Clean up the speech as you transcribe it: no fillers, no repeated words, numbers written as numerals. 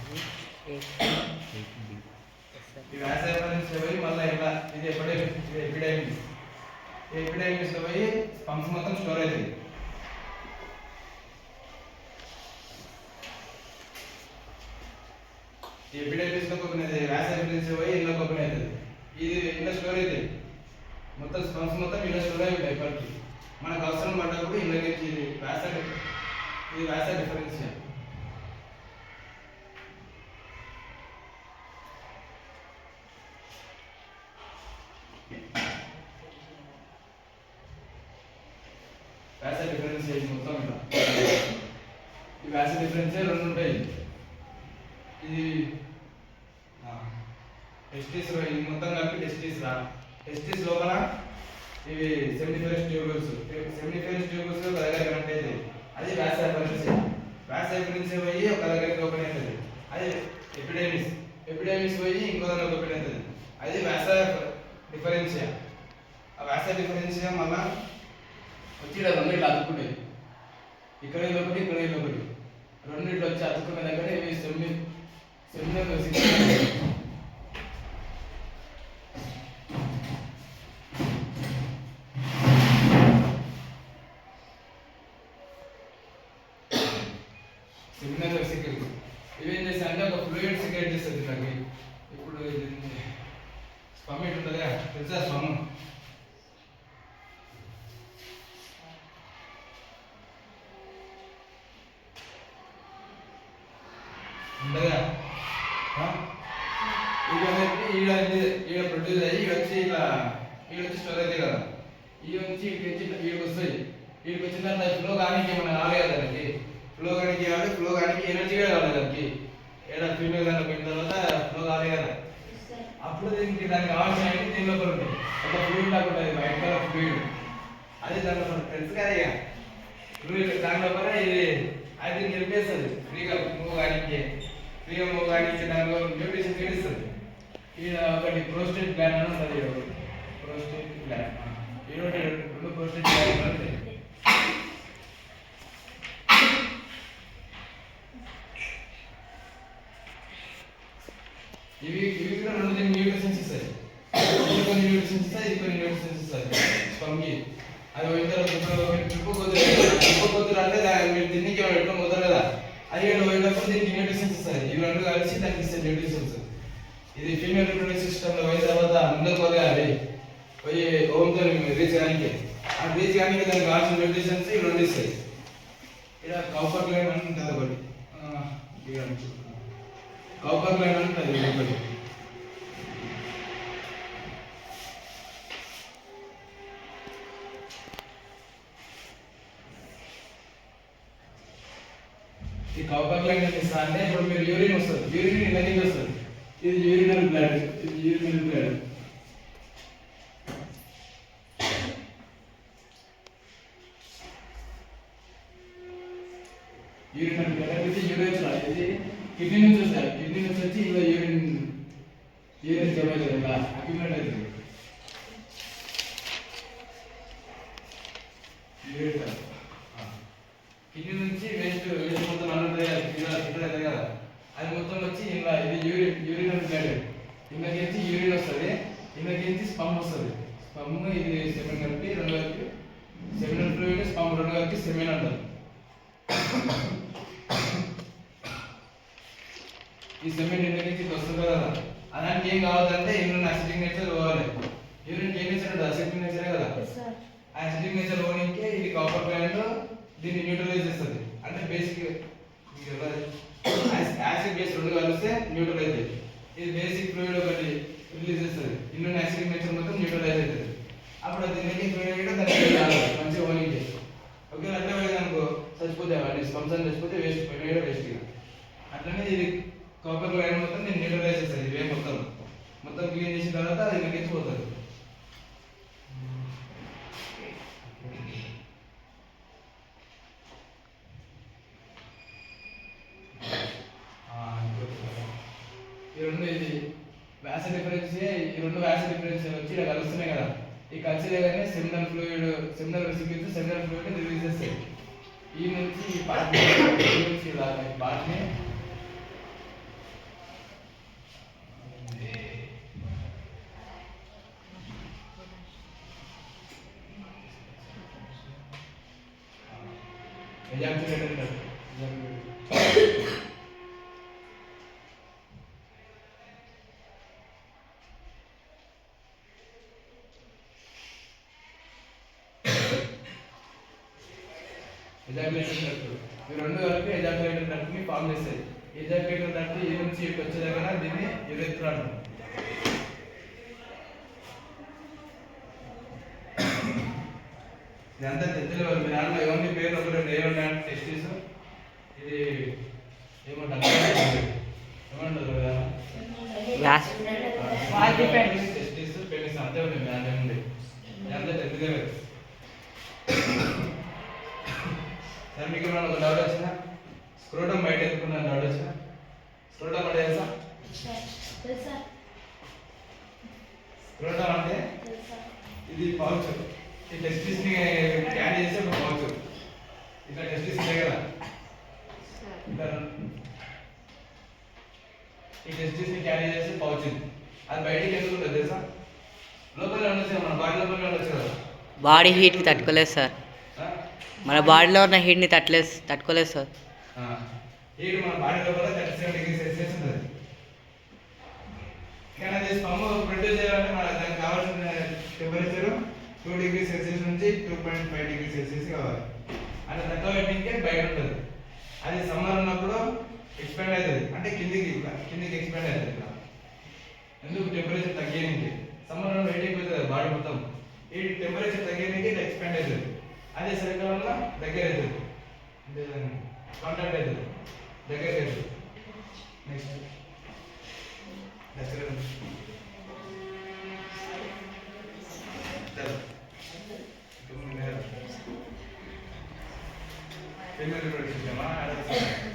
ఈ వ్యాస రిఫరెన్స్ పోయి మళ్ళీ ఇలా ఇది ఎపిడైమిక్స్ ఎపిడైమిక్స్లో పోయి పంప్స్ మొత్తం స్టోర్ అవుతుంది. ఈ ఎపిడైమిక్స్లో ఓపెన్ అవుతుంది, వ్యాస రిఫరెన్స్ పోయి ఇంట్లో ఓపెన్ అవుతుంది. ఇది ఇంట్లో స్టోర్ అవుతుంది, మొత్తం పంప్స్ మొత్తం ఇంట్లో స్టోర్ అయి ఉంటాయి. ఇప్పటికి మనకు అవసరం పడ్డప్పుడు ఇంట్లోకి ఇది వ్యాస రిఫరెన్స్. వ్యాస డిఫరెన్స్ మొత్తం ఇలా ఈ వ్యాస డిఫరెన్స్ రెండు ఉంటాయి. ఇది టెస్టిస్ ఇది మొత్తం కలిపి టెస్టిస్ లోపల ఇవి సెమినిఫెరస్ ట్యూబుల్స్ ఒక దగ్గర కనెక్ట్ అవుతుంది. అది వ్యాస డిఫరెన్స్ పోయి ఒక దగ్గరికి ఓపెన్ అవుతుంది. అది ఎపిడైమిస్ పోయి ఇంకో దగ్గర ఓపెన్ అవుతుంది. అది వ్యాస డిఫరెన్షియా. ఆ వ్యాస డిఫరెన్షియా మళ్ళా వచ్చి ఇక్కడ రెండు ఇట్లా అతుక్కుంటాయి. ఇక్కడ ఒకటి రెండు ఇట్లా వచ్చి అతుక్కున్న దగ్గర ఇవి సెమినల్ వెసికల్స్. ఇవి ఏం చేస్తాయి అంటే ఒక ఫ్లూయిడ్ సెక్రెట్ చేస్తుంది నాకు. ఇప్పుడు స్పమ్ ఎటు ఉంటుందా తెలుసా? స్పమ్ ఉండగా ఈడ ప్రొడ్యూస్ అయ్యి వచ్చి స్టోర్ అవుతాయి కదా. ఈ వచ్చి ఈడికి వస్తాయి. ఈడికి వచ్చిన తర్వాత ఫ్లో కానీ ఏమన్నా రాలేదు కదా దానికి. ఫ్లో కానీ ఎనర్జీ కూడా కావాలి దానికి. ఏడా ఫీల్డ్ దాంట్లో పోయిన తర్వాత ఫ్లో కాలేదు కదా. అప్పుడు దానికి కావాల్సిన దీని లోపల ఉంటాయి. ఒక ఫ్లూయిడ్ లాగా ఉంటుంది, వైట్ కలర్ ఫ్లూయిడ్. అది దాంట్లో తెలుసు కదా. ఇక ఫ్లూయిడ్ దాని లోపల ఇది అది నిలిపేస్తుంది ఫ్రీగా మూవ్ కానీ దానిలో న్యూట్రిషన్ తీరుస్తుంది. ఈడ ఒకటి ప్రోస్టేట్ గ్లాండ్ అని ఉంటుంది. ప్రోస్టేట్ గ్లాండ్ రెండు ప్రోస్టేట్ గ్లాండ్ ఉంటాయి. ఇవి కూడా రెండు న్యూట్రిషన్స్ ఇస్తాయి. ఇది కొన్ని న్యూట్రిషన్స్ ఇస్తాయి స్పమ్కి. అది పోయిన తర్వాత ట్రిప్పు కొద్దురు అంటే మీరు తిన్నికి ఎట్లా పోతారు కదా. అది పోయినప్పుడు దీనికి న్యూట్రిషన్స్ ఇస్తాయి. ఇవి రెండు కలిసి దానికి ఇస్తాయి న్యూట్రిషన్స్. ఇది ఫీమేల్ రిప్రొడక్టివ్ సిస్టంలో పోయిన తర్వాత అందరూ పోయాలి పోయి ఓంతో రీచ్ కానీ దానికి కావాల్సిన న్యూట్రిషన్స్ ఇవి రెండు ఇస్తాయి. ఇక్కడ కౌపర్ గ్లాండ్ అని ఉంటుంది ఒకటి. కౌపర్ గ్లాండ్ అని ఉంటుంది ఒకటి. ఈ కౌపర్ గ్లాండ్ ఏం చేస్తా అంటే ఇప్పుడు మీరు యూరిన్ వస్తుంది, యూరిన్ ఇలా కింద వస్తుంది. ఇది యూరినల్ బ్లడ్. యూరినల్ బ్లడ్ అయితే యూరిన్ రాదు. ఇది కిడ్నీ నుంచి వస్తాయి. కిడ్నీ నుంచి వచ్చి ఇలా యూరిన్ జమ అవుతుంది, ఇలా అక్యుములేట్ అవుతుంది. కిడ్నీ నుంచి వేస్ట్ మొత్తం అన్నది కదా. అది మొత్తం వచ్చి ఇలా ఇది యూరినల్ బ్లడ్. ఇందులోకి యూరిన్ వస్తుంది, ఇందులోకి స్పమ్ వస్తుంది. స్పమ్ ఇది సెమెన్ కలిపి రెండు కలిపి సెమినల్ ఫ్లూయిడ్ స్పమ్ రెండు కలిపి సెమెన్ అంటారు. ఈ సెమెన్ ఇందులోకి వస్తుంది కదా. అలాంటి ఏం కావాలంటే ఇందులో అసిడిక్ నేచర్ పోవాలి. యూరిన్ ఏ నేచర్ ఉంటుంది? అసిడిక్ నేచరే కదా. ఆ అసిడిక్ నేచర్ పోనీకే ఇది కాపర్ గ్లాండ్ దీన్ని న్యూట్రలైజ్ చేస్తుంది. అంటే బేసిక్ యాసిడ్ బేస్ రెండు కలిస్తే న్యూట్రల్ అవుతుంది. ఇది బేసిక్ ఫ్లూయిడ్ ఒకటి రిలీజ్ చేస్తుంది. ఇందులో యాసిడిక్ నేచర్ మొత్తం న్యూట్రలైజ్ అవుతుంది. అప్పుడు దీనికి ఫ్లూయిడ్ దానికి మంచిగా ఓనింగ్. ఓకే, అట్లా పోయింది అనుకో చచ్చిపోతే అవన్నీ స్పమ్స్ అని చచ్చిపోతే వేస్ట్ ఇక. అట్లనే ఇది కాపర్ గ్లాండ్ మొత్తం దీన్ని న్యూట్రలైజ్ చేస్తుంది. ఇవే మొత్తం క్లీన్ చేసిన తర్వాత అది ఇంకెచ్చి పోతుంది. ఈ రెండు వ్యాస డిఫరెన్స్ వచ్చి ఇలా కలుస్తున్నాయి కదా. ఈ కలిసిలేగానే సెమినల్ వెసికల్స్ రిలీజ్ చేస్తాయి. ఈ నుంచి ఈ పార్ట్ నుంచి ఇలా పార్ట్ని ఎజాక్యులేటర్ డక్ట్ ఈ రెండు కలిపి ఎజాక్యులేటర్ డక్ట్ ని ఫామ్ చేస్తాయి. ఎజాక్యులేటర్ డక్ట్ ఈ నుంచి వచ్చే దగ్గర దీన్ని యురేత్రా అంటారు. ఇదంతా తెచ్చులు మీ దాంట్లో ఏమన్నా పేరు ఒకటి ఏమన్నా టెస్టిస్ ఇది ఏమంటారు టెస్టిస్ పెనిస్ అంతే ఉంది మీ దాంట్లో ఉంది. ఇదంతా తెచ్చులే సార్. మీకు ఏమన్నా ఒక డౌట్ వచ్చినా స్క్రోటం బయట ఎత్తుకున్న డౌట్ వచ్చినా స్క్రోటం అంటే తెలుసా? స్క్రోటం అంటే ఇది పౌచ్. ఈ టెస్టిస్ ని క్యారీ చేసే ఒక పౌచ్. ఇట్లా టెస్టిస్ ఉంటాయి కదా, ఈ టెస్టిస్ ని క్యారీ చేసే పౌచ్. అది బయటికి ఎందుకు ఉంటుంది తెలుసా? లోపల ఉండొచ్చు, మన బాడీ లోపల ఉండొచ్చు కదా. బాడీ హీట్కి తట్టుకోలేదు సార్. మన బాడీలో ఉన్న హీట్ని తట్టుకోలేదు సార్. హీట్ మన బాడీ లోపల 37 డిగ్రీస్ సెల్సియస్ ఉంటుంది. కానీ అది స్పమ్ ప్రొడ్యూస్ చేయాలంటే మన దానికి కావాల్సిన టెంపరేచర్ 2 డిగ్రీ సెల్సియస్ నుంచి 2.5 డిగ్రీ సెల్సియస్ కావాలి. అది తక్కువ పెట్టింకే బయట ఉంటుంది. అది సమ్మర్ ఉన్నప్పుడు ఎక్స్పాండ్ అవుతుంది, అంటే కిందికి ఎక్స్పాండ్ అవుతుంది. ఇట్లా ఎందుకు టెంపరేచర్ తగ్గేనికి సమ్మర్ లో వెయిట్ అయిపోతుంది బాడీ మొత్తం. ఈ టెంపరేచర్ తగ్గేనికి ఇట్లా ఎక్స్పాండ్ అవుతుంది. అదే చలికాలంలో దగ్గర అవుతుంది, అంటే కాంటాక్ట్ అవుతుంది, దగ్గర అవుతుంది. Next female reproduction